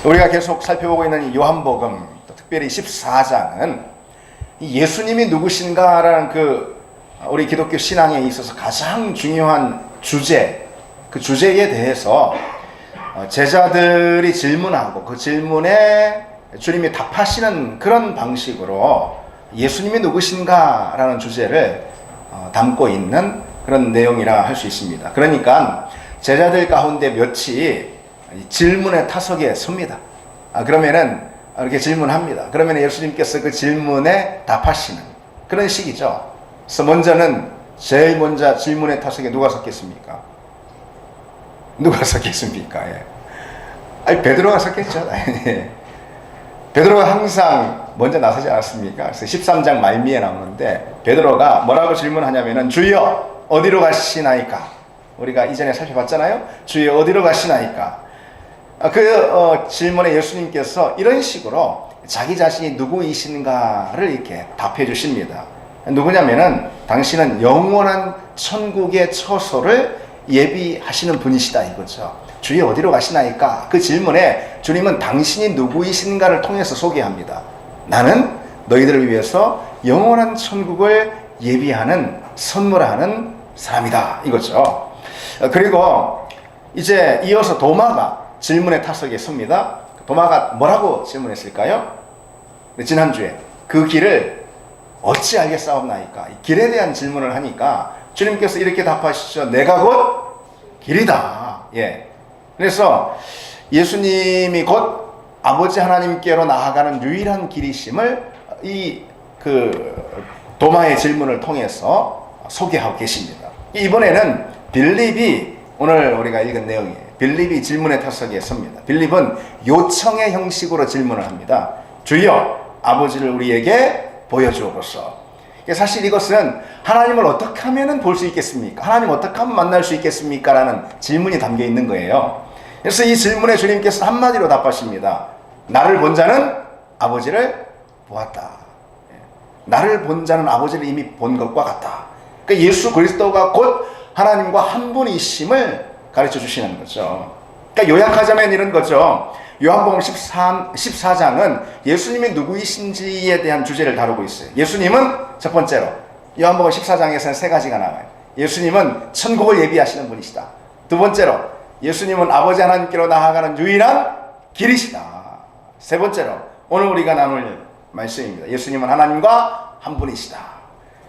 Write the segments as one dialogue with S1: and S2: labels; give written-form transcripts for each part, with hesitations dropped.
S1: 우리가 계속 살펴보고 있는 이 요한복음, 특별히 14장은 예수님이 누구신가라는 우리 기독교 신앙에 있어서 가장 중요한 주제, 그 주제에 대해서 제자들이 질문하고 그 질문에 주님이 답하시는 그런 방식으로 예수님이 누구신가라는 주제를 담고 있는 그런 내용이라 할 수 있습니다. 그러니까 제자들 가운데 몇이 질문의 타석에 섭니다. 그러면은 이렇게 질문합니다. 그러면 예수님께서 그 질문에 답하시는 그런 식이죠. 그래서 제일 먼저 질문의 타석에 누가 섰겠습니까? 누가 섰겠습니까? 예. 베드로가 섰겠죠. 베드로가 항상 먼저 나서지 않았습니까? 그래서 13장 말미에 나오는데 베드로가 뭐라고 질문하냐면은 주여 어디로 가시나이까? 우리가 이전에 살펴봤잖아요. 주여 어디로 가시나이까? 질문에 예수님께서 이런 식으로 자기 자신이 누구이신가를 이렇게 답해 주십니다. 누구냐면은 당신은 영원한 천국의 처소를 예비하시는 분이시다 이거죠. 주여 어디로 가시나이까? 그 질문에 주님은 당신이 누구이신가를 통해서 소개합니다. 나는 너희들을 위해서 영원한 천국을 예비하는 선물하는 사람이다 이거죠. 그리고 이제 이어서 도마가 질문의 타석에 섭니다. 도마가 뭐라고 질문했을까요? 지난주에 그 길을 어찌 알겠사옵나이까? 길에 대한 질문을 하니까 주님께서 이렇게 답하시죠. 내가 곧 길이다. 예. 그래서 예수님이 곧 아버지 하나님께로 나아가는 유일한 길이심을 도마의 질문을 통해서 소개하고 계십니다. 이번에는 빌립이 오늘 우리가 읽은 내용이에요. 빌립이 질문의 타석에 섭니다. 빌립은 요청의 형식으로 질문을 합니다. 주여 아버지를 우리에게 보여주옵소서. 사실 이것은 하나님을 어떻게 하면 볼 수 있겠습니까? 하나님 어떻게 하면 만날 수 있겠습니까? 라는 질문이 담겨 있는 거예요. 그래서 이 질문에 주님께서 한마디로 답하십니다. 나를 본 자는 아버지를 보았다. 나를 본 자는 아버지를 이미 본 것과 같다. 그러니까 예수 그리스도가 곧 하나님과 한 분이심을 가르쳐 주시는 거죠. 그러니까 요약하자면 이런 거죠. 요한복음 14장은 예수님이 누구이신지에 대한 주제를 다루고 있어요. 예수님은 첫 번째로 요한복음 14장에서는 세 가지가 나와요. 예수님은 천국을 예비하시는 분이시다. 두 번째로 예수님은 아버지 하나님께로 나아가는 유일한 길이시다. 세 번째로 오늘 우리가 나눌 말씀입니다. 예수님은 하나님과 한 분이시다.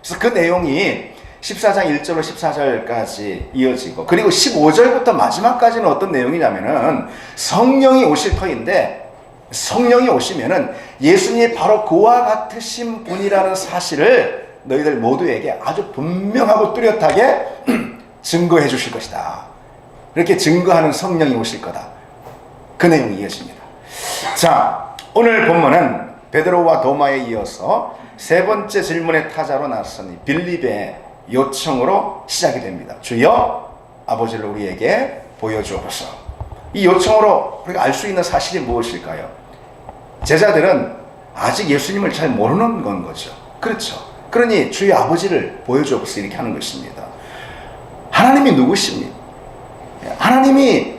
S1: 그래서 그 내용이 14장 1절로 14절까지 이어지고, 그리고 15절부터 마지막까지는 어떤 내용이냐면은 성령이 오실 터인데, 성령이 오시면은 예수님이 바로 그와 같으신 분이라는 사실을 너희들 모두에게 아주 분명하고 뚜렷하게 증거해 주실 것이다. 이렇게 증거하는 성령이 오실 거다. 그 내용이 이어집니다. 자, 오늘 본문은 베드로와 도마에 이어서 세 번째 질문의 타자로 나선 빌립의 요청으로 시작이 됩니다. 주여 아버지를 우리에게 보여주옵소서. 이 요청으로 우리가 알 수 있는 사실이 무엇일까요? 제자들은 아직 예수님을 잘 모르는 건 거죠. 그렇죠. 그러니 주여 아버지를 보여주옵소서 이렇게 하는 것입니다. 하나님이 누구십니까? 하나님이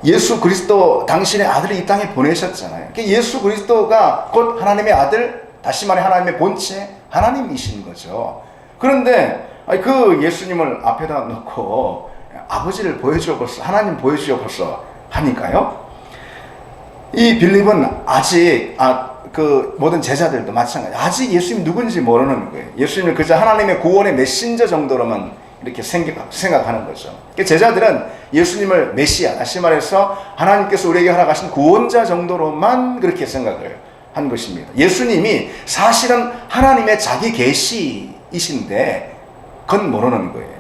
S1: 예수 그리스도 당신의 아들을 이 땅에 보내셨잖아요. 예수 그리스도가 곧 하나님의 아들, 다시 말해 하나님의 본체 하나님이신 거죠. 그런데 그 예수님을 앞에다 놓고 아버지를 보여주옵소서, 하나님 보여주옵소서 하니까요. 이 빌립은 아직 모든 제자들도 마찬가지. 아직 예수님 누군지 모르는 거예요. 예수님을 그저 하나님의 구원의 메신저 정도로만 이렇게 생각하는 거죠. 제자들은 예수님을 메시아, 다시 말해서 하나님께서 우리에게 허락하신 구원자 정도로만 그렇게 생각을 한 것입니다. 예수님이 사실은 하나님의 자기 계시이신데 그건 모르는 거예요.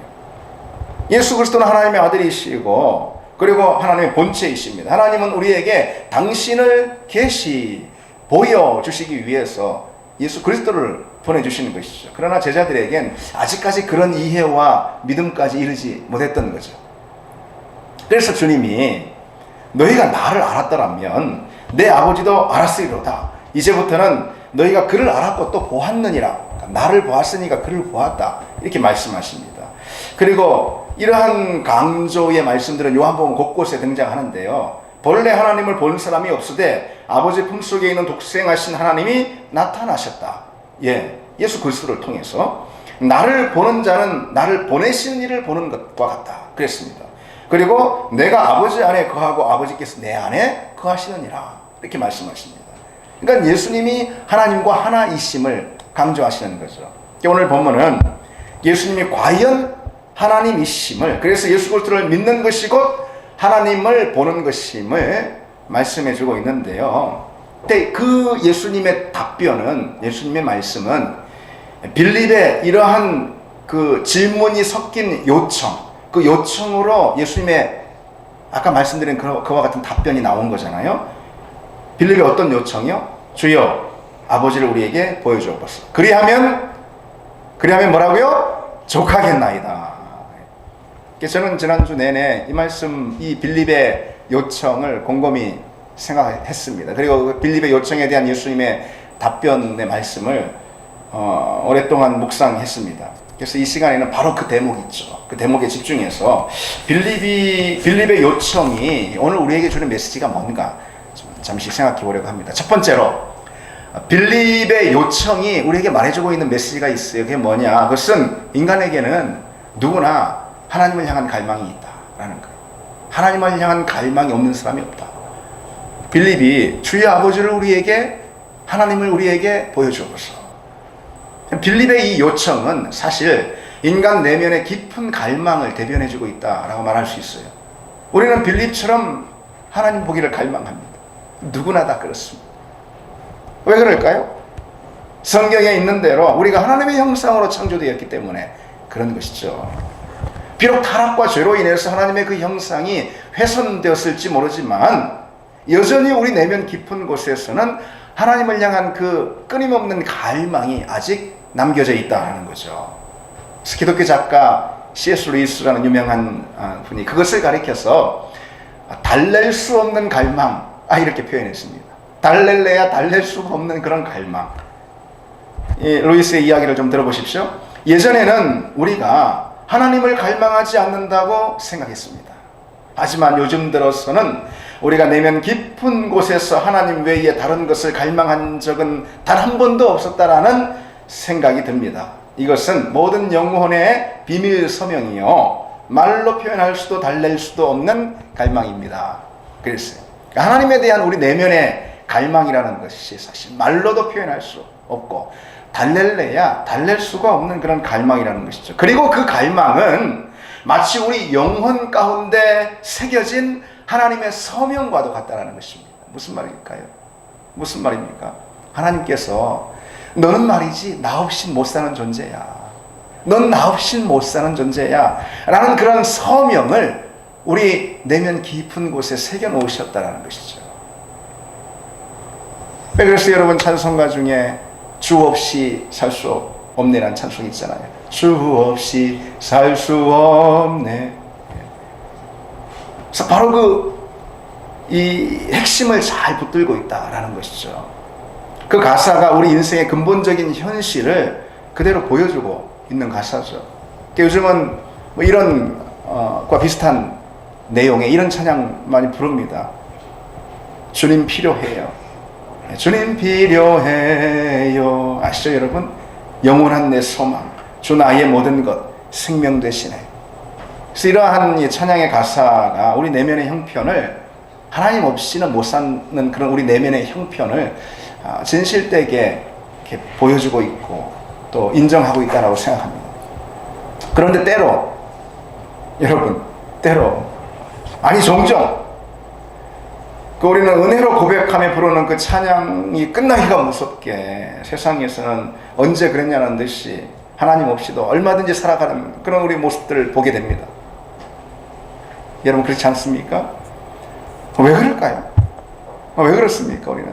S1: 예수 그리스도는 하나님의 아들이시고 그리고 하나님의 본체이십니다. 하나님은 우리에게 당신을 계시 보여주시기 위해서 예수 그리스도를 보내주시는 것이죠. 그러나 제자들에겐 아직까지 그런 이해와 믿음까지 이르지 못했던 거죠. 그래서 주님이 너희가 나를 알았더라면 내 아버지도 알았으리로다. 이제부터는 너희가 그를 알았고 또 보았느니라. 나를 보았으니까 그를 보았다. 이렇게 말씀하십니다. 그리고 이러한 강조의 말씀들은 요한복음 곳곳에 등장하는데요. 본래 하나님을 본 사람이 없으되 아버지 품속에 있는 독생하신 하나님이 나타나셨다. 예, 예수 그리스도를 통해서 나를 보는 자는 나를 보내신 이를 보는 것과 같다 그랬습니다. 그리고 내가 아버지 안에 거하고 아버지께서 내 안에 거하시느니라 이렇게 말씀하십니다. 그러니까 예수님이 하나님과 하나이심을 강조하시는 거죠. 오늘 본문은 예수님이 과연 하나님이심을, 그래서 예수 그리스도를 믿는 것이 곧 하나님을 보는 것임을 말씀해 주고 있는데요. 근데 그 예수님의 답변은, 예수님의 말씀은 빌립의 이러한 그 질문이 섞인 요청, 그 요청으로 예수님의 아까 말씀드린 그와 같은 답변이 나온 거잖아요. 빌립의 어떤 요청이요? 주여 아버지를 우리에게 보여주옵소서. 그리하면 뭐라고요? 족하겠나이다. 저는 지난주 내내 이 말씀, 이 빌립의 요청을 곰곰이 생각했습니다. 그리고 빌립의 요청에 대한 예수님의 답변의 말씀을 오랫동안 묵상했습니다. 그래서 이 시간에는 바로 그 대목이 있죠. 그 대목에 집중해서 빌립의 요청이 오늘 우리에게 주는 메시지가 뭔가 잠시 생각해 보려고 합니다. 첫 번째로 빌립의 요청이 우리에게 말해주고 있는 메시지가 있어요. 그게 뭐냐? 그것은 인간에게는 누구나 하나님을 향한 갈망이 있다라는 거예요. 하나님을 향한 갈망이 없는 사람이 없다. 빌립이 주의 아버지를 우리에게, 하나님을 우리에게 보여주옵소서. 빌립의 이 요청은 사실 인간 내면의 깊은 갈망을 대변해주고 있다라고 말할 수 있어요. 우리는 빌립처럼 하나님 보기를 갈망합니다. 누구나 다 그렇습니다. 왜 그럴까요? 성경에 있는 대로 우리가 하나님의 형상으로 창조되었기 때문에 그런 것이죠. 비록 타락과 죄로 인해서 하나님의 그 형상이 훼손되었을지 모르지만 여전히 우리 내면 깊은 곳에서는 하나님을 향한 그 끊임없는 갈망이 아직 남겨져 있다는 거죠. 기독교 작가 C.S. 루이스라는 유명한 분이 그것을 가리켜서 달랠 수 없는 갈망 이렇게 표현했습니다. 달랠래야 달랠 수가 없는 그런 갈망. 이 루이스의 이야기를 좀 들어보십시오. 예전에는 우리가 하나님을 갈망하지 않는다고 생각했습니다. 하지만 요즘 들어서는 우리가 내면 깊은 곳에서 하나님 외에 다른 것을 갈망한 적은 단 한 번도 없었다라는 생각이 듭니다. 이것은 모든 영혼의 비밀 서명이요, 말로 표현할 수도 달랠 수도 없는 갈망입니다. 그랬어요. 하나님에 대한 우리 내면의 갈망이라는 것이 사실 말로도 표현할 수 없고 달랠래야 달랠 수가 없는 그런 갈망이라는 것이죠. 그리고 그 갈망은 마치 우리 영혼 가운데 새겨진 하나님의 서명과도 같다라는 것입니다. 무슨 말일까요? 무슨 말입니까? 하나님께서 너는 말이지 나 없인 못 사는 존재야. 넌 나 없인 못 사는 존재야. 라는 그런 서명을 우리 내면 깊은 곳에 새겨 놓으셨다라는 것이죠. 그래서 여러분 찬송가 중에 주 없이 살 수 없네라는 찬송이 있잖아요. 주 없이 살 수 없네. 그래서 바로 이 핵심을 잘 붙들고 있다라는 것이죠. 그 가사가 우리 인생의 근본적인 현실을 그대로 보여주고 있는 가사죠. 요즘은 뭐 이런 과 비슷한 내용의 이런 찬양 많이 부릅니다. 주님 필요해요. 주님 필요해요. 아시죠 여러분? 영원한 내 소망, 주 나의 모든 것, 생명 되시네. 그래서 이러한 이 찬양의 가사가 우리 내면의 형편을, 하나님 없이는 못 사는 그런 우리 내면의 형편을 진실되게 이렇게 보여주고 있고 또 인정하고 있다라고 생각합니다. 그런데 때로 여러분, 아니 종종 우리는 은혜로 고백하며 부르는 그 찬양이 끝나기가 무섭게 세상에서는 언제 그랬냐는 듯이 하나님 없이도 얼마든지 살아가는 그런 우리 모습들을 보게 됩니다. 여러분 그렇지 않습니까? 왜 그럴까요? 왜 그렇습니까? 우리는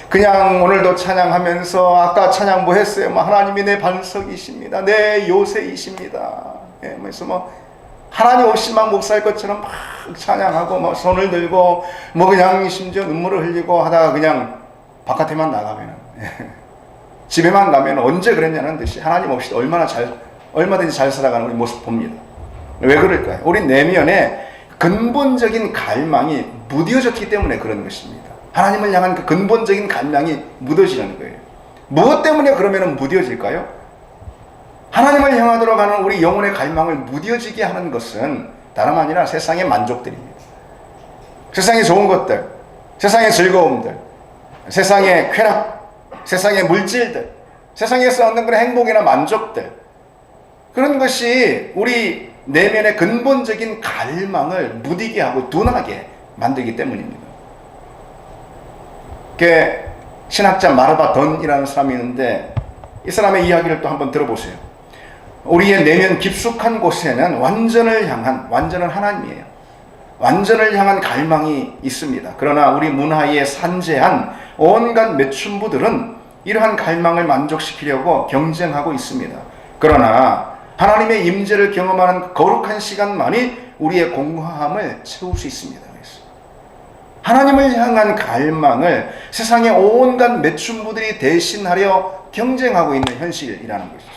S1: 그냥 오늘도 찬양하면서 아까 찬양 뭐 했어요? 하나님이 내 반석이십니다. 내 요새이십니다. 그래서 하나님 없이 막 못 살 것처럼 막 찬양하고 손을 들고 그냥 심지어 눈물을 흘리고 하다가 그냥 바깥에만 나가면 집에만 가면 언제 그랬냐는 듯이 하나님 없이 얼마든지 잘 살아가는 우리 모습 봅니다. 왜 그럴까요? 우리 내면에 근본적인 갈망이 무뎌졌기 때문에 그런 것입니다. 하나님을 향한 그 근본적인 갈망이 무뎌지는 거예요. 무엇 때문에 그러면 무뎌질까요? 하나님을 향하도록 하는 우리 영혼의 갈망을 무뎌지게 하는 것은 다름 아니라 세상의 만족들입니다. 세상의 좋은 것들, 세상의 즐거움들, 세상의 쾌락, 세상의 물질들, 세상에서 얻는 그런 행복이나 만족들, 그런 것이 우리 내면의 근본적인 갈망을 무디게 하고 둔하게 만들기 때문입니다. 신학자 마르바 던이라는 사람이 있는데 이 사람의 이야기를 또 한번 들어보세요. 우리의 내면 깊숙한 곳에는 완전은 하나님이에요. 완전을 향한 갈망이 있습니다. 그러나 우리 문화에 산재한 온갖 매춘부들은 이러한 갈망을 만족시키려고 경쟁하고 있습니다. 그러나 하나님의 임재를 경험하는 거룩한 시간만이 우리의 공허함을 채울 수 있습니다. 하나님을 향한 갈망을 세상의 온갖 매춘부들이 대신하려 경쟁하고 있는 현실이라는 것이죠.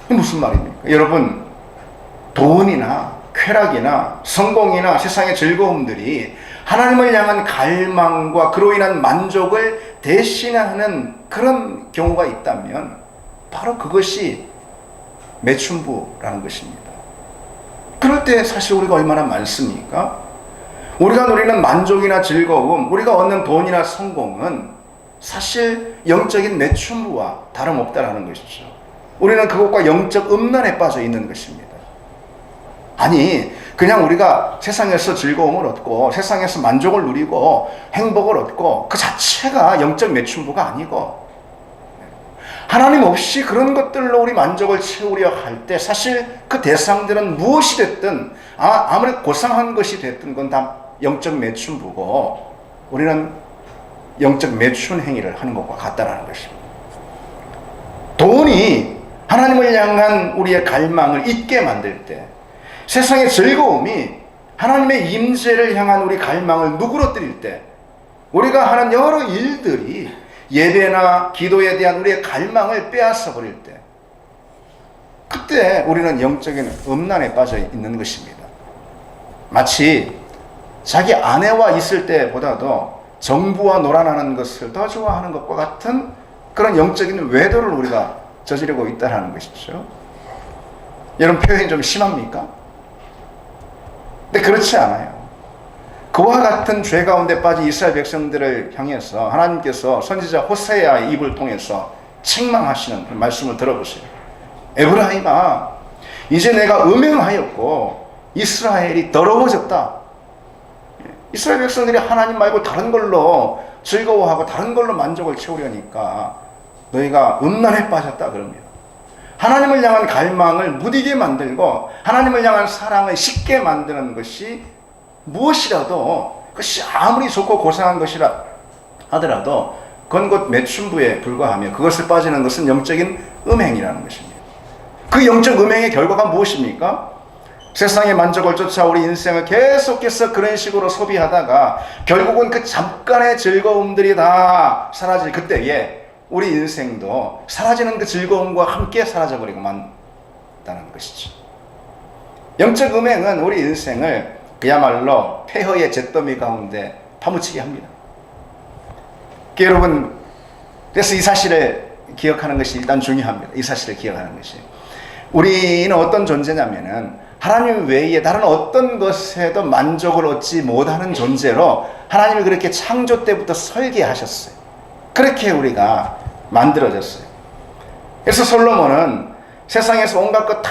S1: 이게 무슨 말입니까? 여러분, 돈이나 쾌락이나 성공이나 세상의 즐거움들이 하나님을 향한 갈망과 그로 인한 만족을 대신하는 그런 경우가 있다면 바로 그것이 매춘부라는 것입니다. 그럴 때 사실 우리가 얼마나 많습니까? 우리가 누리는 만족이나 즐거움, 우리가 얻는 돈이나 성공은 사실 영적인 매춘부와 다름없다라는 것이죠. 우리는 그것과 영적 음란에 빠져 있는 것입니다. 아니, 그냥 우리가 세상에서 즐거움을 얻고 세상에서 만족을 누리고 행복을 얻고 그 자체가 영적 매춘부가 아니고, 하나님 없이 그런 것들로 우리 만족을 채우려 할 때 사실 그 대상들은 무엇이 됐든 아무리 고상한 것이 됐든 그건 다 영적 매춘부고 우리는 영적 매춘 행위를 하는 것과 같다라는 것입니다. 돈이 하나님을 향한 우리의 갈망을 잊게 만들 때, 세상의 즐거움이 하나님의 임재를 향한 우리 갈망을 누그러뜨릴 때, 우리가 하는 여러 일들이 예배나 기도에 대한 우리의 갈망을 빼앗아 버릴 때, 그때 우리는 영적인 음란에 빠져 있는 것입니다. 마치 자기 아내와 있을 때보다도 정부와 놀아나는 것을 더 좋아하는 것과 같은 그런 영적인 외도를 우리가 저지르고 있다는 것이죠. 여러분, 표현이 좀 심합니까? 근데 그렇지 않아요. 그와 같은 죄 가운데 빠진 이스라엘 백성들을 향해서 하나님께서 선지자 호세아의 입을 통해서 책망하시는 말씀을 들어보세요. 에브라임아, 이제 내가 음행하였고 이스라엘이 더러워졌다. 이스라엘 백성들이 하나님 말고 다른 걸로 즐거워하고 다른 걸로 만족을 채우려니까 너희가 음란에 빠졌다 그럽니다. 하나님을 향한 갈망을 무디게 만들고 하나님을 향한 사랑을 식게 만드는 것이 무엇이라도, 그것이 아무리 좋고 고상한 것이라 하더라도 그건 곧 매춘부에 불과하며 그것을 빠지는 것은 영적인 음행이라는 것입니다. 그 영적 음행의 결과가 무엇입니까? 세상의 만족을 쫓아 우리 인생을 계속해서 그런 식으로 소비하다가 결국은 그 잠깐의 즐거움들이 다 사라질 그때에 우리 인생도 사라지는 그 즐거움과 함께 사라져버리고 만다는 것이죠. 영적 음행은 우리 인생을 그야말로 폐허의 잿더미 가운데 파묻히게 합니다. 여러분, 그래서 이 사실을 기억하는 것이 일단 중요합니다. 이 사실을 기억하는 것이, 우리는 어떤 존재냐면은 하나님 외에 다른 어떤 것에도 만족을 얻지 못하는 존재로 하나님이 그렇게 창조 때부터 설계하셨어요. 그렇게 우리가 만들어졌어요. 그래서 솔로몬은 세상에서 온갖 것 다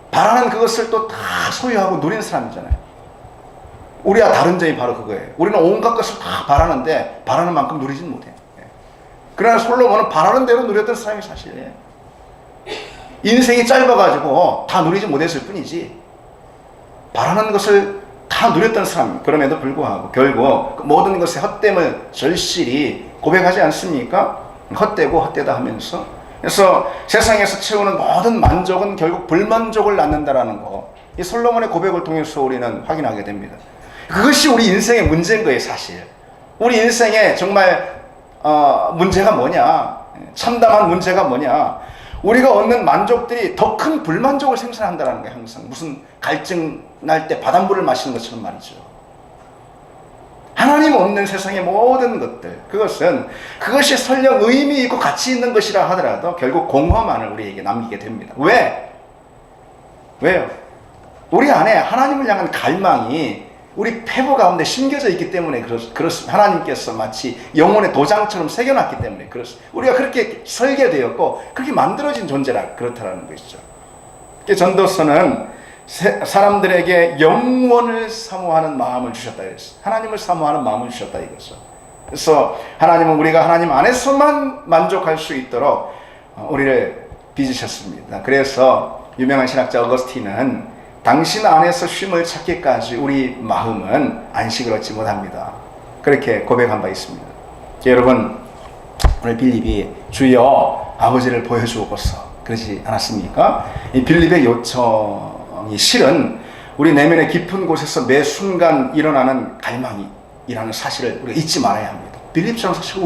S1: 바라는 그것을 또 다 소유하고 누리는 사람이잖아요. 우리와 다른 점이 바로 그거예요. 우리는 온갖 것을 다 바라는데 바라는 만큼 누리진 못해요. 그러나 솔로몬은 바라는 대로 누렸던 사람이 사실이에요. 인생이 짧아가지고 다 누리지 못했을 뿐이지 바라는 것을 다 누렸던 사람. 그럼에도 불구하고 결국 그 모든 것의 헛됨을 절실히 고백하지 않습니까? 헛되고 헛되다 하면서. 그래서 세상에서 채우는 모든 만족은 결국 불만족을 낳는다라는 거, 이 솔로몬의 고백을 통해서 우리는 확인하게 됩니다. 그것이 우리 인생의 문제인 거예요. 사실 우리 인생의 정말 문제가 뭐냐, 참담한 문제가 뭐냐, 우리가 얻는 만족들이 더 큰 불만족을 생산한다는 거예요. 항상 무슨 갈증 날 때 바닷물을 마시는 것처럼 말이죠. 하나님 없는 세상의 모든 것들, 그것이 설령 의미 있고 가치 있는 것이라 하더라도 결국 공허만을 우리에게 남기게 됩니다. 왜요? 우리 안에 하나님을 향한 갈망이 우리 폐부 가운데 심겨져 있기 때문에 그렇습니다. 하나님께서 마치 영혼의 도장처럼 새겨놨기 때문에 그렇습니다. 우리가 그렇게 설계되었고 그렇게 만들어진 존재라 그렇다는 것이죠. 전도서는 사람들에게 영원을 사모하는 마음을 주셨다 그랬어요. 하나님을 사모하는 마음을 주셨다 이거죠. 그래서 하나님은 우리가 하나님 안에서만 만족할 수 있도록 우리를 빚으셨습니다. 그래서 유명한 신학자 어거스틴은 당신 안에서 쉼을 찾기까지 우리 마음은 안식을 얻지 못합니다. 그렇게 고백한 바 있습니다. 여러분, 오늘 빌립이 주여 아버지를 보여주옵소서 그러지 않았습니까? 이 빌립의 요청이 실은 우리 내면의 깊은 곳에서 매 순간 일어나는 갈망이라는 사실을 우리가 잊지 말아야 합니다. 빌립처럼 사실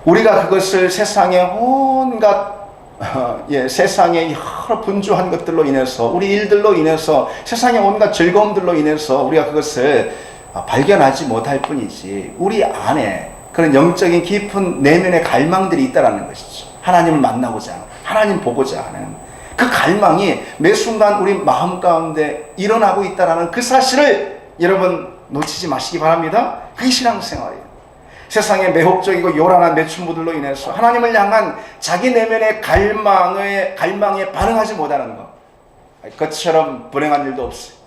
S1: 우리가 그것을 세상의 온갖 세상의 여러 분주한 것들로 인해서 우리 일들로 인해서 세상의 온갖 즐거움들로 인해서 우리가 그것을 발견하지 못할 뿐이지 우리 안에 그런 영적인 깊은 내면의 갈망들이 있다는 것이죠. 하나님을 만나고자 하는, 하나님 보고자 하는 그 갈망이 매 순간 우리 마음 가운데 일어나고 있다는 그 사실을 여러분 놓치지 마시기 바랍니다. 그게 신앙생활이에요. 세상의 매혹적이고 요란한 매춘부들로 인해서 하나님을 향한 자기 내면의 갈망에 반응하지 못하는 것, 그것처럼 불행한 일도 없어요.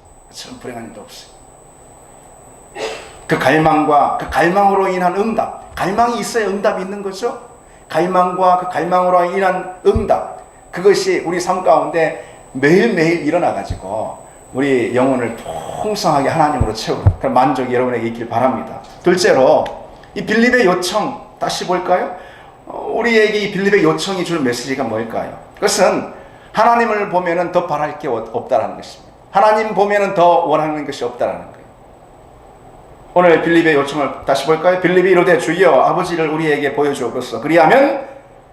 S1: 그 갈망과 그 갈망으로 인한 응답, 갈망이 있어야 응답이 있는 거죠. 갈망과 그 갈망으로 인한 응답, 그것이 우리 삶 가운데 매일매일 일어나가지고 우리 영혼을 풍성하게 하나님으로 채우는 그런 만족이 여러분에게 있길 바랍니다. 둘째로 이 빌립의 요청 다시 볼까요? 우리에게 이 빌립의 요청이 주는 메시지가 뭘까요? 그것은 하나님을 보면은 더 바랄 게 없다라는 것입니다. 하나님 보면은 더 원하는 것이 없다라는 거예요. 오늘 빌립의 요청을 다시 볼까요? 빌립이 이르되 주여 아버지를 우리에게 보여주옵소서 그리하면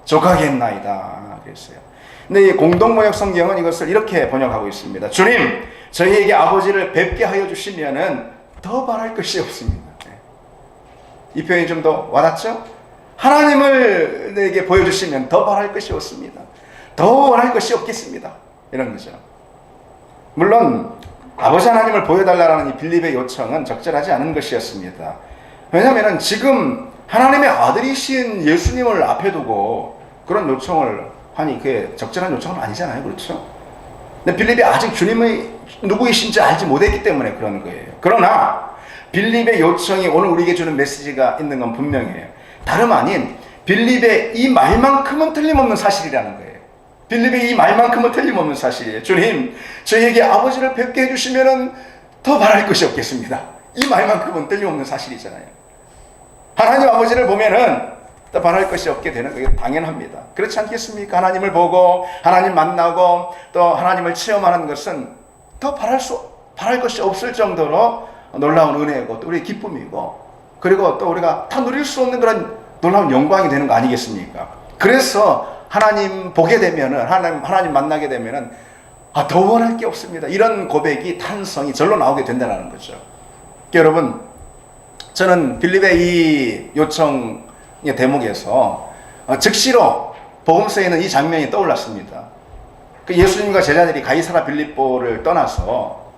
S1: 족하겠나이다 그랬어요. 근데 이 공동번역 성경은 이것을 이렇게 번역하고 있습니다. 주님, 저희에게 아버지를 뵙게 하여 주시면은 더 바랄 것이 없습니다. 이 표현이 좀 더 와닿죠? 하나님을 내게 보여주시면 더 바랄 것이 없습니다. 더 원할 것이 없겠습니다. 이런 거죠. 물론 아버지 하나님을 보여달라는 이 빌립의 요청은 적절하지 않은 것이었습니다. 왜냐하면 지금 하나님의 아들이신 예수님을 앞에 두고 그런 요청을 하니 그게 적절한 요청은 아니잖아요. 그렇죠? 근데 빌립이 아직 주님의 누구이신지 알지 못했기 때문에 그런 거예요. 그러나 빌립의 요청이 오늘 우리에게 주는 메시지가 있는 건 분명해요. 다름 아닌 빌립의 이 말만큼은 틀림없는 사실이라는 거예요. 빌립의 이 말만큼은 틀림없는 사실이에요. 주님, 저희에게 아버지를 뵙게 해주시면 더 바랄 것이 없겠습니다. 이 말만큼은 틀림없는 사실이잖아요. 하나님 아버지를 보면은 더 바랄 것이 없게 되는 게 당연합니다. 그렇지 않겠습니까? 하나님을 보고 하나님 만나고 또 하나님을 체험하는 것은 더 바랄 것이 없을 정도로 놀라운 은혜고 또 우리의 기쁨이고 그리고 또 우리가 다 누릴 수 없는 그런 놀라운 영광이 되는 거 아니겠습니까? 그래서 하나님 보게 되면은 하나님 만나게 되면은 더 원할 게 없습니다. 이런 고백이 탄성이 절로 나오게 된다는 거죠. 여러분, 저는 빌립의 이 요청의 대목에서 즉시로 복음서에 있는 이 장면이 떠올랐습니다. 그 예수님과 제자들이 가이사라 빌립보를 떠나서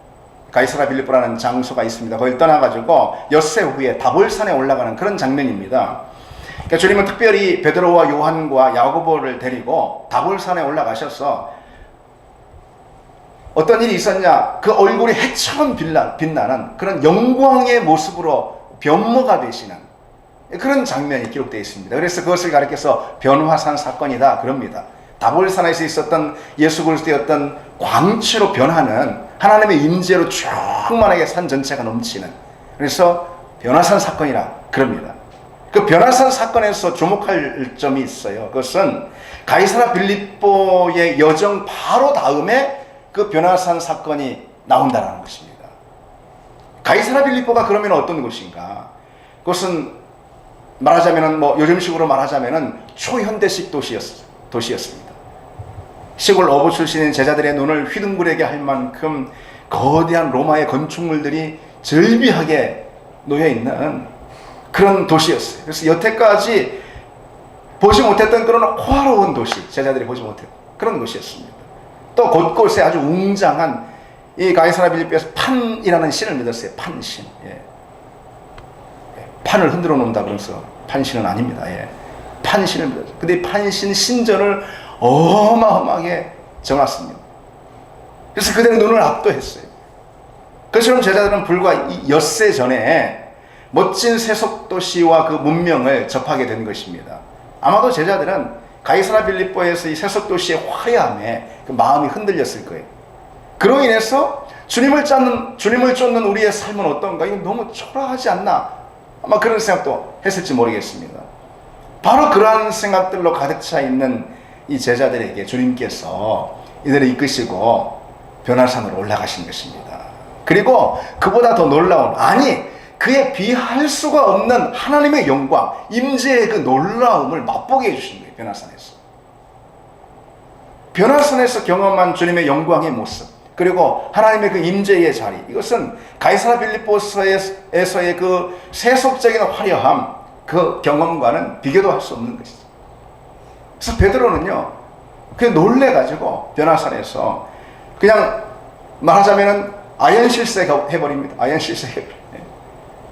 S1: 가이사라 빌립보라는 장소가 있습니다. 거길 떠나가지고 엿새 후에 다볼산에 올라가는 그런 장면입니다. 그러니까 주님은 특별히 베드로와 요한과 야고보를 데리고 다볼산에 올라가셔서 어떤 일이 있었냐? 그 얼굴이 해처럼 빛나는 그런 영광의 모습으로 변모가 되시는 그런 장면이 기록되어 있습니다. 그래서 그것을 가리켜서 변화산 사건이다 그럽니다. 다볼산에서 있었던 예수 그리스도의 어떤 광채로 변하는 하나님의 임재로 충만하게 산 전체가 넘치는, 그래서 변화산 사건이라 그럽니다. 그 변화산 사건에서 주목할 점이 있어요. 그것은 가이사라 빌립보의 여정 바로 다음에 그 변화산 사건이 나온다는 것입니다. 가이사라 빌립보가 그러면 어떤 곳인가? 그것은 말하자면은 요즘식으로 말하자면은 초현대식 도시였습니다. 시골 어부 출신인 제자들의 눈을 휘둥그레게 할 만큼 거대한 로마의 건축물들이 절비하게 놓여 있는 그런 도시였어요. 그래서 여태까지 보지 못했던 그런 호화로운 도시, 제자들이 보지 못했던 그런 곳이었습니다. 또 곳곳에 아주 웅장한 이 가이사랴 빌립보에서 판이라는 신을 믿었어요. 판신. 예. 판을 흔들어 놓는다 그래서 판신은 아닙니다. 예. 판신을 믿었어요. 근데 판신 신전을 어마어마하게 정했습니다. 그래서 그들의 눈을 압도했어요. 그처럼 제자들은 불과 엿새 전에 멋진 세속도시와 그 문명을 접하게 된 것입니다. 아마도 제자들은 가이사랴 빌립보에서 이 세속도시의 화려함에 그 마음이 흔들렸을 거예요. 그로 인해서 주님을 쫓는 우리의 삶은 어떤가? 이거 너무 초라하지 않나? 아마 그런 생각도 했을지 모르겠습니다. 바로 그러한 생각들로 가득 차 있는 이 제자들에게 주님께서 이들을 이끄시고 변화산으로 올라가신 것입니다. 그리고 그보다 더 놀라운, 아니 그에 비할 수가 없는 하나님의 영광, 임재의 그 놀라움을 맛보게 해주신 거예요. 변화산에서. 변화산에서 경험한 주님의 영광의 모습, 그리고 하나님의 그 임재의 자리, 이것은 가이사랴 빌립보서에서의 그 세속적인 화려함, 그 경험과는 비교도 할 수 없는 것이죠. 그래서 베드로는요, 그게 놀래가지고 변화산에서 그냥 말하자면은 아연실세 해버립니다. 아연실세 해버립니다.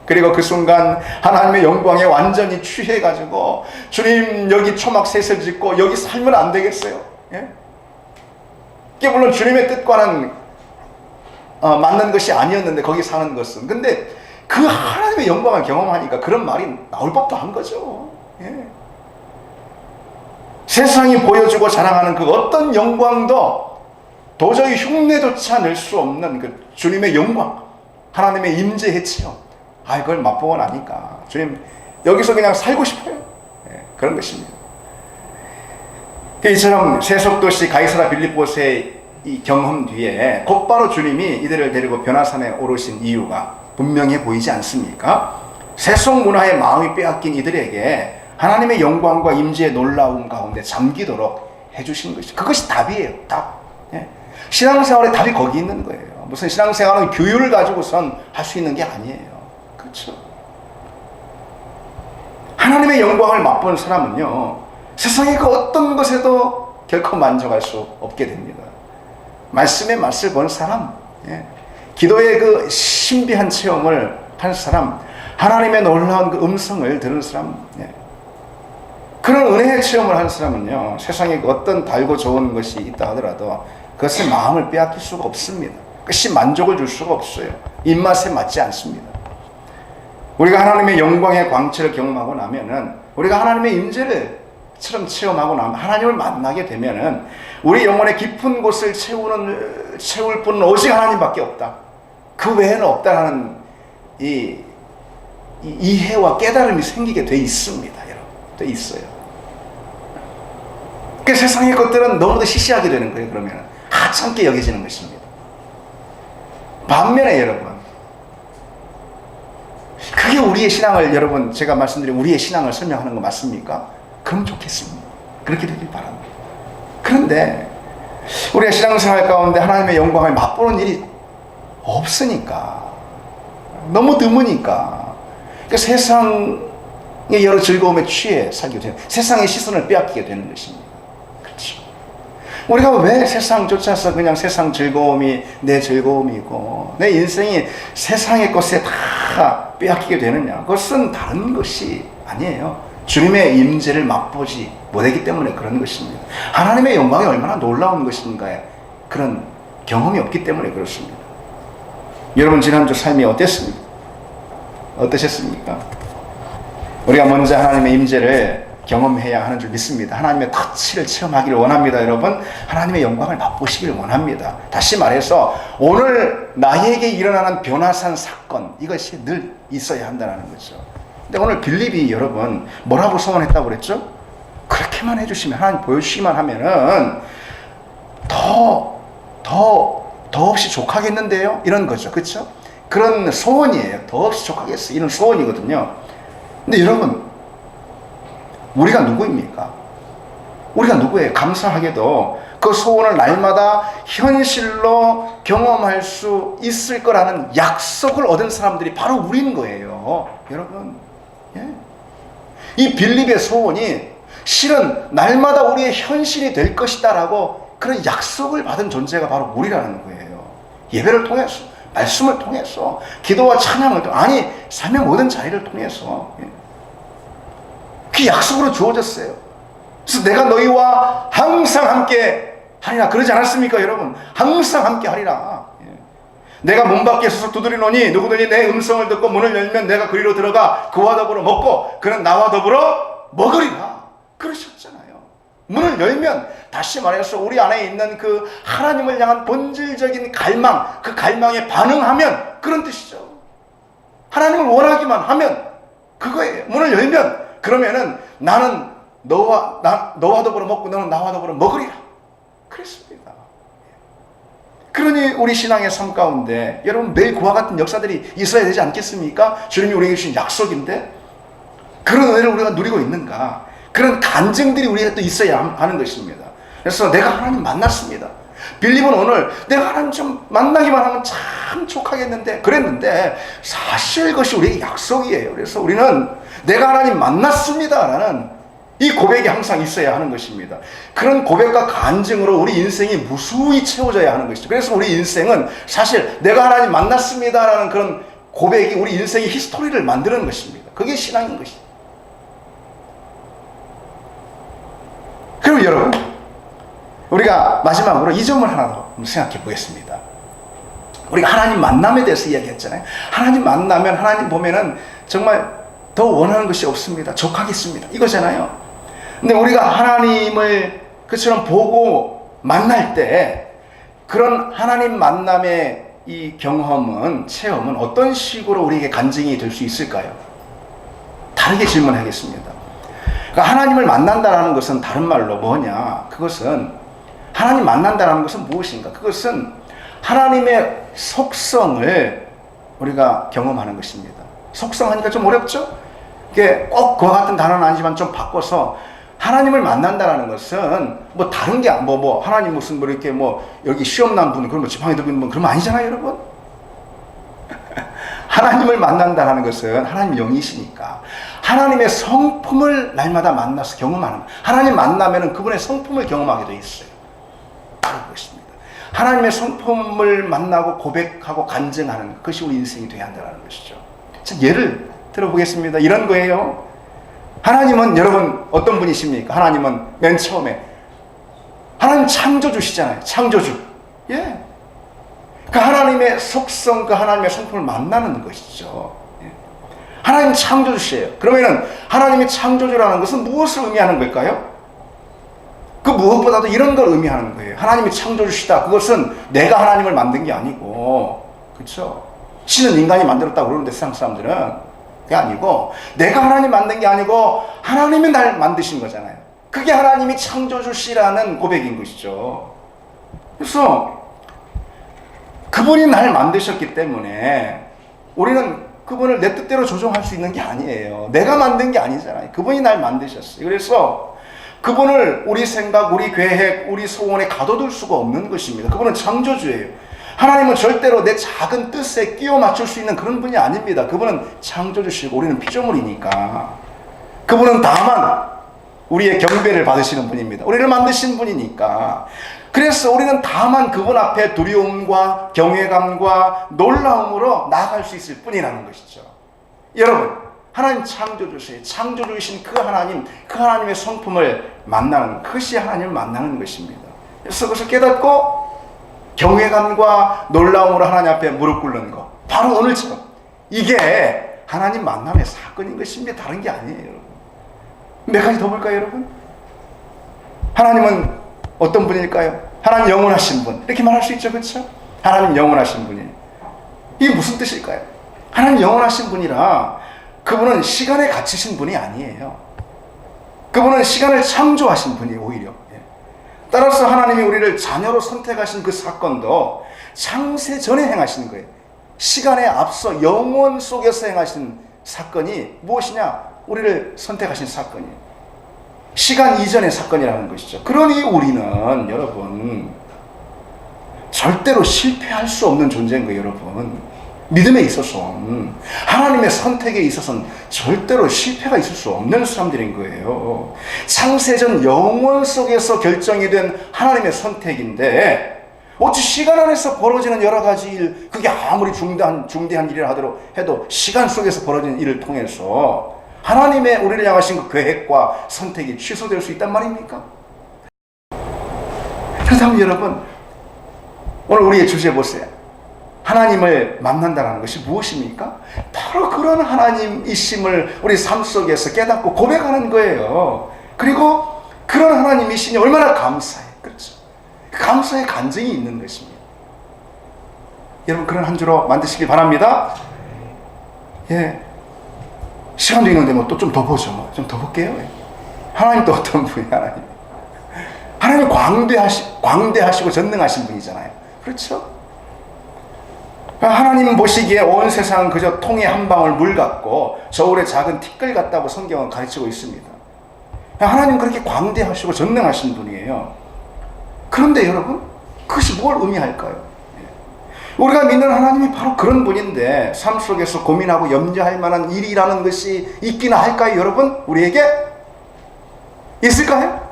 S1: 그리고 그 순간 하나님의 영광에 완전히 취해가지고 주님 여기 초막셋을 짓고 여기 살면 안 되겠어요. 예? 이게 물론 주님의 뜻과는 맞는 것이 아니었는데 거기 사는 것은, 근데 그 하나님의 영광을 경험하니까 그런 말이 나올 법도 한 거죠. 예. 세상이 보여주고 자랑하는 그 어떤 영광도 도저히 흉내조차 낼 수 없는 그 주님의 영광, 하나님의 임재의 체험, 그걸 맛보고 나니까 주님 여기서 그냥 살고 싶어요. 예, 그런 것입니다. 이처럼 세속도시 가이사랴 빌립보서의 이 경험 뒤에 곧바로 주님이 이들을 데리고 변화산에 오르신 이유가 분명해 보이지 않습니까? 세속 문화의 마음이 빼앗긴 이들에게 하나님의 영광과 임재의 놀라움 가운데 잠기도록 해주신 것이, 그것이 답이에요. 답. 예. 신앙생활의 답이 거기 있는 거예요. 무슨 신앙생활은 규율을 가지고선 할 수 있는 게 아니에요. 그렇죠? 하나님의 영광을 맛본 사람은요, 세상의 그 어떤 것에도 결코 만족할 수 없게 됩니다. 말씀의 맛을 본 사람, 예. 기도의 그 신비한 체험을 한 사람, 하나님의 놀라운 그 음성을 들은 사람, 예. 그런 은혜의 체험을 한 사람은요, 세상에 그 어떤 달고 좋은 것이 있다 하더라도 그것을 마음을 빼앗길 수가 없습니다. 그것이 만족을 줄 수가 없어요. 입맛에 맞지 않습니다. 우리가 하나님의 영광의 광채를 경험하고 나면은, 우리가 하나님의 임재를 처럼 체험하고 나면, 하나님을 만나게 되면은 우리 영혼의 깊은 곳을 채울 분은 오직 하나님밖에 없다, 그 외에는 없다라는 이 이해와 깨달음이 생기게 돼 있습니다. 여러분, 돼 있어요. 그 세상의 것들은 너무도 시시하게 되는 거예요. 그러면 하찮게 여겨지는 것입니다. 반면에 여러분, 그게 우리의 신앙을, 여러분 제가 말씀드린 우리의 신앙을 설명하는 거 맞습니까? 그럼 좋겠습니다. 그렇게 되길 바랍니다. 그런데 우리가 신앙생활 가운데 하나님의 영광을 맛보는 일이 없으니까, 너무 드무니까 그 세상의 여러 즐거움에 취해 살게 되는, 세상의 시선을 빼앗기게 되는 것입니다. 그렇죠? 우리가 왜 세상 쫓아서 그냥 세상 즐거움이 내 즐거움이고 내 인생이 세상의 것에 다 빼앗기게 되느냐? 그것은 다른 것이 아니에요. 주님의 임재를 맛보지 못했기 때문에 그런 것입니다. 하나님의 영광이 얼마나 놀라운 것인가에 그런 경험이 없기 때문에 그렇습니다. 여러분, 지난주 삶이 어땠습니까? 어떠셨습니까? 우리가 먼저 하나님의 임재를 경험해야 하는 줄 믿습니다. 하나님의 터치를 체험하기를 원합니다. 여러분, 하나님의 영광을 맛보시기를 원합니다. 다시 말해서 오늘 나에게 일어나는 변화산 사건, 이것이 늘 있어야 한다는 거죠. 근데 오늘 빌립이 여러분 뭐라고 소원했다고 그랬죠? 그렇게만 해주시면, 하나님 보여주시기만 하면은 더없이 족하겠는데요? 이런 거죠. 그렇죠? 그런 소원이에요. 더없이 족하겠어, 이런 소원이거든요. 근데 여러분, 우리가 누구입니까? 우리가 누구예요? 감사하게도 그 소원을 날마다 현실로 경험할 수 있을 거라는 약속을 얻은 사람들이 바로 우리인 거예요. 여러분, 예? 이 빌립의 소원이 실은 날마다 우리의 현실이 될 것이다 라고 그런 약속을 받은 존재가 바로 우리라는 거예요. 예배를 통해서, 말씀을 통해서, 기도와 찬양을 통해서, 아니 삶의 모든 자리를 통해서 그 약속으로 주어졌어요. 그래서 내가 너희와 항상 함께 하리라 그러지 않았습니까 여러분? 항상 함께 하리라. 내가 문 밖에 서서 두드리노니 누구든지 내 음성을 듣고 문을 열면 내가 그리로 들어가 그와 더불어 먹고 그는 나와 더불어 먹으리라 그러셨잖아요. 문을 열면, 다시 말해서 우리 안에 있는 그 하나님을 향한 본질적인 갈망, 그 갈망에 반응하면 그런 뜻이죠. 하나님을 원하기만 하면 그거예요. 문을 열면 그러면은 나는 너와 더불어 먹고 너는 나와 더불어 먹으리라 그랬습니다. 그러니 우리 신앙의 삶 가운데 여러분 매일 그와 같은 역사들이 있어야 되지 않겠습니까? 주님이 우리에게 주신 약속인데 그런 은혜를 우리가 누리고 있는가? 그런 간증들이 우리가 또 있어야 하는 것입니다. 그래서 내가 하나님 만났습니다. 빌립은 오늘 내가 하나님 좀 만나기만 하면 참 족하겠는데 그랬는데 사실 그것이 우리에게 약속이에요. 그래서 우리는 내가 하나님 만났습니다 라는 이 고백이 항상 있어야 하는 것입니다. 그런 고백과 간증으로 우리 인생이 무수히 채워져야 하는 것이죠. 그래서 우리 인생은 사실 내가 하나님 만났습니다 라는 그런 고백이 우리 인생의 히스토리를 만드는 것입니다. 그게 신앙인 것이죠. 그럼 여러분, 우리가 마지막으로 이 점을 하나 더 생각해 보겠습니다. 우리가 하나님 만남에 대해서 이야기했잖아요. 하나님 만나면 하나님 보면은 정말 더 원하는 것이 없습니다. 족하겠습니다. 이거잖아요. 근데 우리가 하나님을 그처럼 보고 만날 때 그런 하나님 만남의 이 경험은, 체험은 어떤 식으로 우리에게 간증이 될 수 있을까요? 다르게 질문하겠습니다. 그러니까 하나님을 만난다는 것은 다른 말로 뭐냐? 그것은 하나님 만난다는 것은 무엇인가? 그것은 하나님의 속성을 우리가 경험하는 것입니다. 속성 하니까 좀 어렵죠? 이게 꼭 그와 같은 단어는 아니지만 좀 바꿔서 하나님을 만난다는 것은 뭐 다른 게 하나님 무슨 뭐 이렇게 뭐 여기 시험 난 분 그런 뭐 지팡이 들고 있는 분 그런 거 아니잖아요, 여러분. 하나님을 만난다는 것은 하나님 영이시니까 하나님의 성품을 날마다 만나서 경험하는, 하나님 만나면은 그분의 성품을 경험하게 돼 있어요. 바로 그것입니다. 하나님의 성품을 만나고 고백하고 간증하는 그것이 우리 인생이 되어야 한다는 것이죠. 자, 예를 들어보겠습니다. 이런 거예요. 하나님은 여러분 어떤 분이십니까? 하나님은 맨 처음에 하나님 창조주시잖아요. 창조주. 예. 그 하나님의 속성, 그 하나님의 성품을 만나는 것이죠. 예. 하나님 창조주시에요. 그러면은 하나님의 창조주라는 것은 무엇을 의미하는 걸까요? 그 무엇보다도 이런 걸 의미하는 거예요. 하나님이 창조주시다. 그것은 내가 하나님을 만든 게 아니고, 그렇죠? 신은 인간이 만들었다고 그러는데 세상 사람들은 그게 아니고 내가 하나님 만든 게 아니고 하나님이 날 만드신 거잖아요. 그게 하나님이 창조주시라는 고백인 것이죠. 그래서 그분이 날 만드셨기 때문에 우리는 그분을 내 뜻대로 조종할 수 있는 게 아니에요. 내가 만든 게 아니잖아요. 그분이 날 만드셨어요. 그래서 그분을 우리 생각, 우리 계획, 우리 소원에 가둬둘 수가 없는 것입니다. 그분은 창조주예요. 하나님은 절대로 내 작은 뜻에 끼워 맞출 수 있는 그런 분이 아닙니다. 그분은 창조주시고 우리는 피조물이니까. 그분은 다만 우리의 경배를 받으시는 분입니다. 우리를 만드신 분이니까. 그래서 우리는 다만 그분 앞에 두려움과 경외감과 놀라움으로 나아갈 수 있을 뿐이라는 것이죠. 여러분, 하나님 창조주시에요. 창조주이신 그 하나님, 그 하나님의 성품을 만나는, 그것이 하나님을 만나는 것입니다. 그래서 그것을 깨닫고 경외감과 놀라움으로 하나님 앞에 무릎 꿇는 것, 바로 오늘처럼 이게 하나님 만남의 사건인 것입니다. 다른 게 아니에요, 여러분. 몇 가지 더 볼까요, 여러분? 하나님은 어떤 분일까요? 하나님 영원하신 분, 이렇게 말할 수 있죠, 그렇죠? 하나님 영원하신 분이에요. 이게 무슨 뜻일까요? 하나님 영원하신 분이라 그분은 시간에 갇히신 분이 아니에요. 그분은 시간을 창조하신 분이에요, 오히려. 따라서 하나님이 우리를 자녀로 선택하신 그 사건도 창세 전에 행하신 거예요. 시간에 앞서 영원 속에서 행하신 사건이 무엇이냐? 우리를 선택하신 사건이에요. 시간 이전의 사건이라는 것이죠. 그러니 우리는 여러분 절대로 실패할 수 없는 존재인 거예요. 여러분 믿음에 있어서는, 하나님의 선택에 있어서는 절대로 실패가 있을 수 없는 사람들인 거예요. 창세전 영원 속에서 결정이 된 하나님의 선택인데, 어찌 시간 안에서 벌어지는 여러 가지 일, 그게 아무리 중대한 일이라 하도록 해도 시간 속에서 벌어지는 일을 통해서 하나님의 우리를 향하신 그 계획과 선택이 취소될 수 있단 말입니까? 그렇다면 여러분, 오늘 우리의 주제 보세요. 하나님을 만난다는 것이 무엇입니까? 바로 그런 하나님이심을 우리 삶 속에서 깨닫고 고백하는 거예요. 그리고 그런 하나님이시니 얼마나 감사해. 그렇죠? 감사의 간증이 있는 것입니다. 여러분 그런 한 주로 만드시기 바랍니다. 예, 시간도 있는데 뭐 또 좀 더 보죠. 뭐 좀 더 볼게요. 하나님 또 어떤 분이야? 하나님 광대하시고 전능하신 분이잖아요. 그렇죠? 하나님 보시기에 온 세상은 그저 통에 한 방울 물 같고 저울에 작은 티끌 같다고 성경은 가르치고 있습니다. 하나님 그렇게 광대하시고 전능하신 분이에요. 그런데 여러분, 그것이 뭘 의미할까요? 우리가 믿는 하나님이 바로 그런 분인데 삶 속에서 고민하고 염려할 만한 일이라는 것이 있기나 할까요? 여러분, 우리에게 있을까요?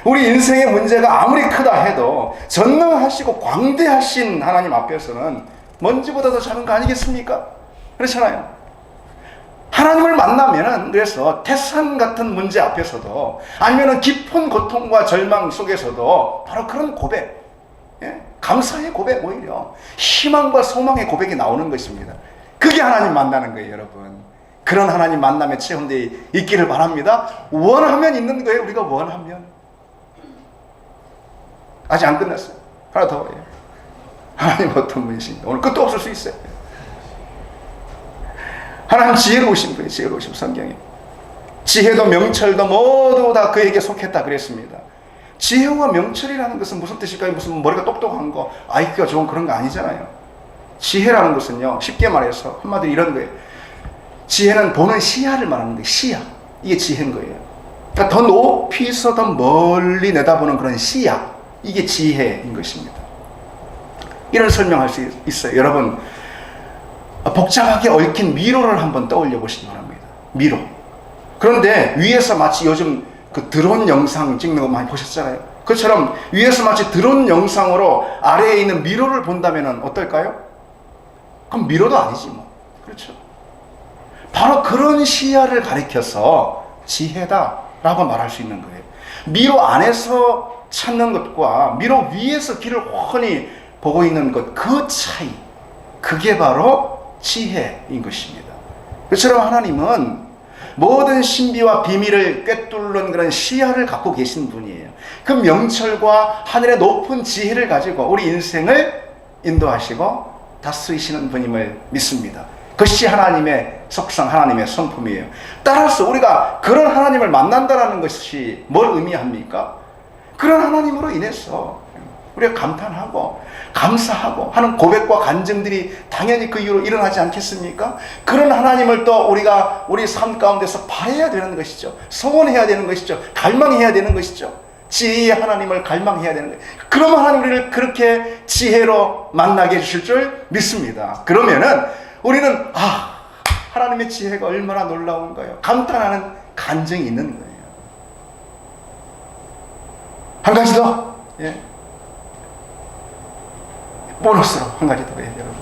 S1: 우리 인생의 문제가 아무리 크다 해도 전능하시고 광대하신 하나님 앞에서는 먼지보다 더 작은 거 아니겠습니까? 그렇잖아요. 하나님을 만나면은 그래서 태산 같은 문제 앞에서도, 아니면은 깊은 고통과 절망 속에서도 바로 그런 고백, 감사의 고백, 오히려 희망과 소망의 고백이 나오는 것입니다. 그게 하나님 만나는 거예요, 여러분. 그런 하나님 만남에 체험되어 있기를 바랍니다. 원하면 있는 거예요. 우리가 원하면. 아직 안 끝났어요. 하나 더. 하나님 어떤 분이신가? 오늘 끝도 없을 수 있어요. 하나님 지혜로우신 분이 지혜로우신 성경에. 지혜도 명철도 모두 다 그에게 속했다 그랬습니다. 지혜와 명철이라는 것은 무슨 뜻일까요? 무슨 머리가 똑똑한 거, IQ가 좋은 그런 거 아니잖아요. 지혜라는 것은요, 쉽게 말해서 한마디로 이런 거예요. 지혜는 보는 시야를 말하는 거예요. 시야. 이게 지혜인 거예요. 그러니까 더 높이서 더 멀리 내다보는 그런 시야. 이게 지혜인 것입니다. 이런 설명할 수 있어요. 여러분, 복잡하게 얽힌 미로를 한번 떠올려 보시기 바랍니다. 미로. 그런데 위에서 마치 요즘 그 드론 영상 찍는 거 많이 보셨잖아요. 그처럼 위에서 마치 드론 영상으로 아래에 있는 미로를 본다면 어떨까요? 그럼 미로도 아니지 뭐. 그렇죠? 바로 그런 시야를 가리켜서 지혜다라고 말할 수 있는 거예요. 미로 안에서 찾는 것과 미로 위에서 길을 훤히 보고 있는 것, 그 차이, 그게 바로 지혜인 것입니다. 그처럼 하나님은 모든 신비와 비밀을 꿰뚫는 그런 시야를 갖고 계신 분이에요. 그 명철과 하늘의 높은 지혜를 가지고 우리 인생을 인도하시고 다스리시는 분임을 믿습니다. 그것이 하나님의 속성, 하나님의 성품이에요. 따라서 우리가 그런 하나님을 만난다는 것이 뭘 의미합니까? 그런 하나님으로 인해서 우리가 감탄하고 감사하고 하는 고백과 간증들이 당연히 그 이유로 일어나지 않겠습니까? 그런 하나님을 또 우리가 우리 삶 가운데서 바라야 되는 것이죠. 소원해야 되는 것이죠. 갈망해야 되는 것이죠. 지혜의 하나님을 갈망해야 되는 거예요. 그러면 하나님 우리를 그렇게 지혜로 만나게 해주실 줄 믿습니다. 그러면은 우리는 하나님의 지혜가 얼마나 놀라운가요? 감탄하는 간증이 있는 거예요. 한 가지 더. 보너스로 한 가지 더 해요, 여러분.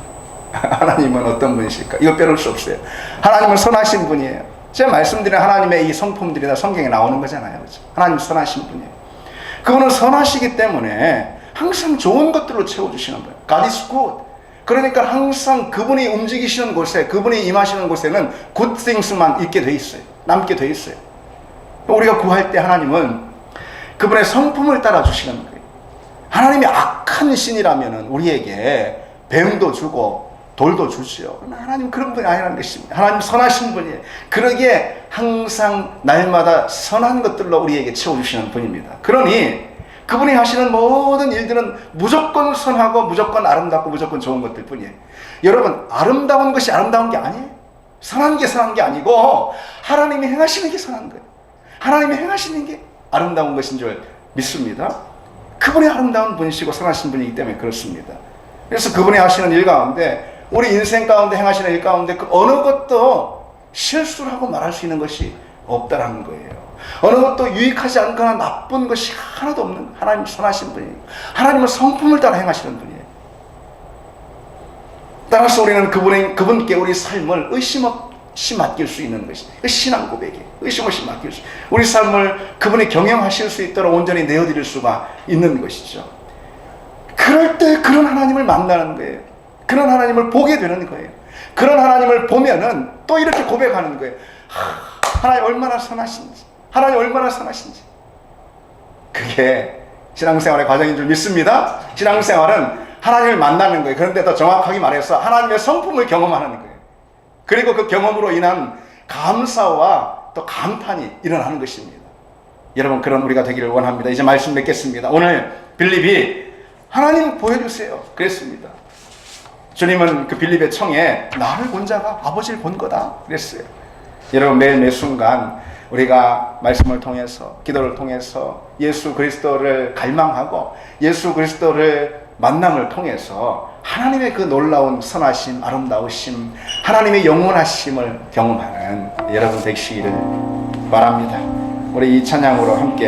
S1: 하나님은 어떤 분이실까? 이거 빼놓을 수 없어요. 하나님은 선하신 분이에요. 제가 말씀드린 하나님의 이 성품들이 다 성경에 나오는 거잖아요. 그렇죠? 하나님 선하신 분이에요. 그분은 선하시기 때문에 항상 좋은 것들로 채워주시는 거예요. God is good. 그러니까 항상 그분이 움직이시는 곳에, 그분이 임하시는 곳에는 good things만 있게 돼 있어요. 남게 돼 있어요. 우리가 구할 때 하나님은 그분의 성품을 따라 주시는 거예요. 하나님이 악한 신이라면 우리에게 뱀도 주고 돌도 주시오. 하나님 그런 분이 아니라는 것입니다. 하나님 선하신 분이에요. 그러기에 항상 날마다 선한 것들로 우리에게 채워주시는 분입니다. 그러니 그분이 하시는 모든 일들은 무조건 선하고 무조건 아름답고 무조건 좋은 것들 뿐이에요. 여러분, 아름다운 것이 아름다운 게 아니에요. 선한 게 선한 게 아니고 하나님이 행하시는 게 선한 거예요. 하나님이 행하시는 게 아름다운 것인 줄 믿습니다. 그분이 아름다운 분이시고 선하신 분이기 때문에 그렇습니다. 그래서 그분이 하시는 일 가운데, 우리 인생 가운데 행하시는 일 가운데 그 어느 것도 실수라고 말할 수 있는 것이 없다라는 거예요. 어느 것도 유익하지 않거나 나쁜 것이 하나도 없는 하나님 선하신 분이에요. 하나님은 성품을 따라 행하시는 분이에요. 따라서 우리는 그분께 우리 삶을 의심 없이 맡길 수 있는 것이 신앙 고백이에요. 의심 없이 맡길 수, 우리 삶을 그분이 경영하실 수 있도록 온전히 내어드릴 수가 있는 것이죠. 그럴 때 그런 하나님을 만나는 거예요. 그런 하나님을 보게 되는 거예요. 그런 하나님을 보면은 또 이렇게 고백하는 거예요. 하나님 얼마나 선하신지, 하나님 얼마나 선하신지. 그게 신앙생활의 과정인 줄 믿습니다. 신앙생활은 하나님을 만나는 거예요. 그런데 더 정확하게 말해서 하나님의 성품을 경험하는 거예요. 그리고 그 경험으로 인한 감사와 또 감탄이 일어나는 것입니다. 여러분, 그런 우리가 되기를 원합니다. 이제 말씀 맺겠습니다. 오늘 빌립이 하나님 보여주세요 그랬습니다. 주님은 그 빌립의 청에 나를 본 자가 아버지를 본 거다 그랬어요. 여러분, 매일 매 순간 우리가 말씀을 통해서, 기도를 통해서 예수 그리스도를 갈망하고 예수 그리스도를 만남을 통해서 하나님의 그 놀라운 선하심, 아름다우심, 하나님의 영원하심을 경험하는 여러분 되시기를 바랍니다. 우리 이 찬양으로 함께